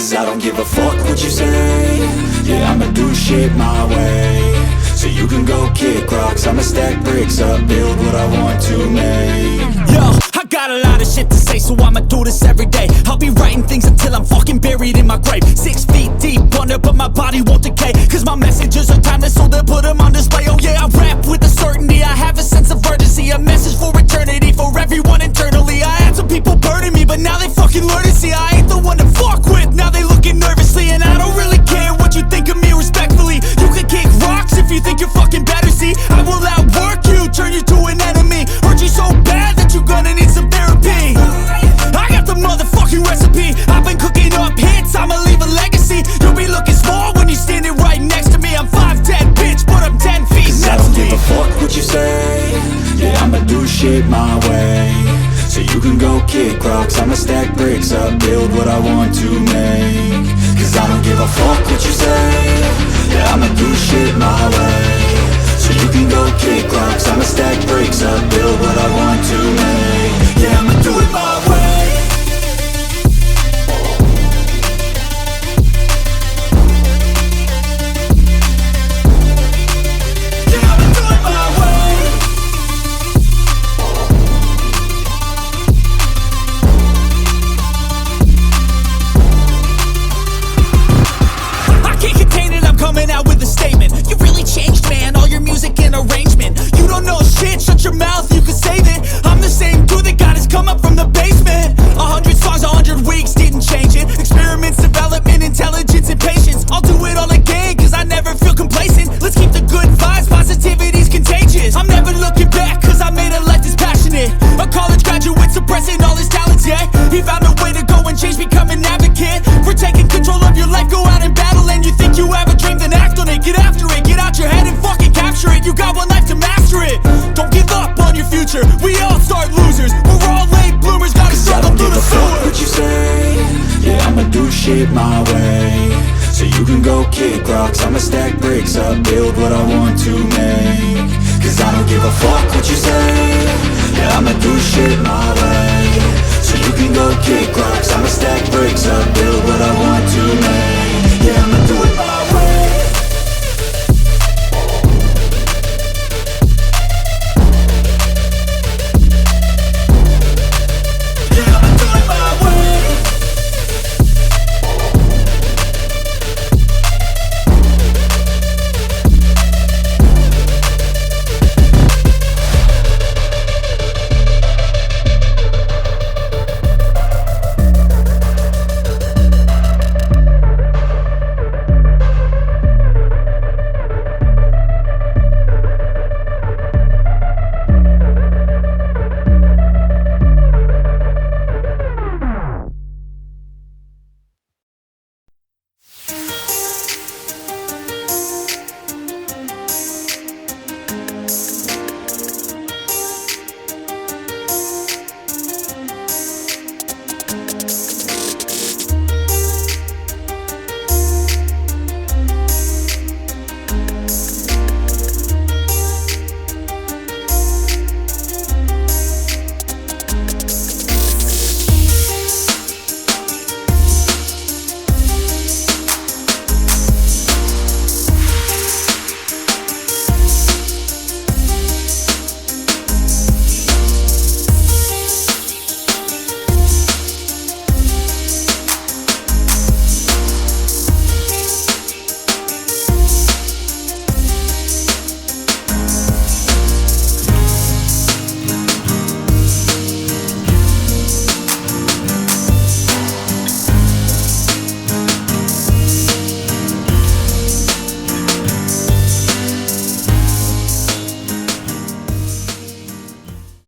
Cause I don't give a fuck what you say. Yeah, I'ma do shit my way. So you can go kick rocks, I'ma stack bricks up, build what I want to make. Yo, I got a lot of shit to say, so I'ma do this every day. I'll be writing things until I'm fucking buried in my grave. 6 feet deep under, but my body won't decay. Cause my messages are timeless, so they'll put them on display. Oh yeah, I rap with a certainty, I have a sense of urgency. A message for eternity, for everyone internally. I had some people burning me, but now they fucking learn to see I ain't the one to fuck with, now they looking nervously. And I don't really care what you think of me, respectfully. You can kick rocks if you think you're fucking better, see. I will outwork you, turn you to an enemy. Hurt you so bad that you're gonna need some therapy. I got the motherfucking recipe. I've been cooking up hits, I'ma leave a legacy. You'll be looking small when you're standing right next to me. I'm 5'10", bitch, but I'm 10 feet Cause next I don't to me. give a fuck what you say. Yeah, I'ma do shit my way. So you can go kick rocks, I'ma stack bricks up, build what I want to make. Cause I don't give a fuck what you say. Yeah, I'ma do shit my way. So you can go kick rocks, I'ma stack bricks up, build what I want to make. Yeah, I'ma do it my way. Coming out with a statement. You really changed, man, all your music and arrangement. You don't know shit, shut your mouth, you can save it. I'm the same dude that got his come up from the basement. 100 songs, 100 weeks, didn't change it. Experiments, development, intelligence, and patience. I'll do it all again, cause I never feel complacent. Let's keep the good vibes, positivity's contagious. I'm never looking back, cause I made a life that's passionate. A college graduate suppressing all his talents, yeah. He found a way to go and change, become an advocate. For taking control of your life, go out and battle. And you think you have a dream, then act on it. Get after it, get out your head and fucking capture it. You got one life to master it. Don't give up on your future, we all start losers. We're all late bloomers, gotta struggle through the sewer. What you say? Yeah, I'ma do shit my way. So you can go kick rocks, I'ma stack bricks up, build what I want to make. Cause I don't give a fuck what you say. Yeah, I'ma do shit my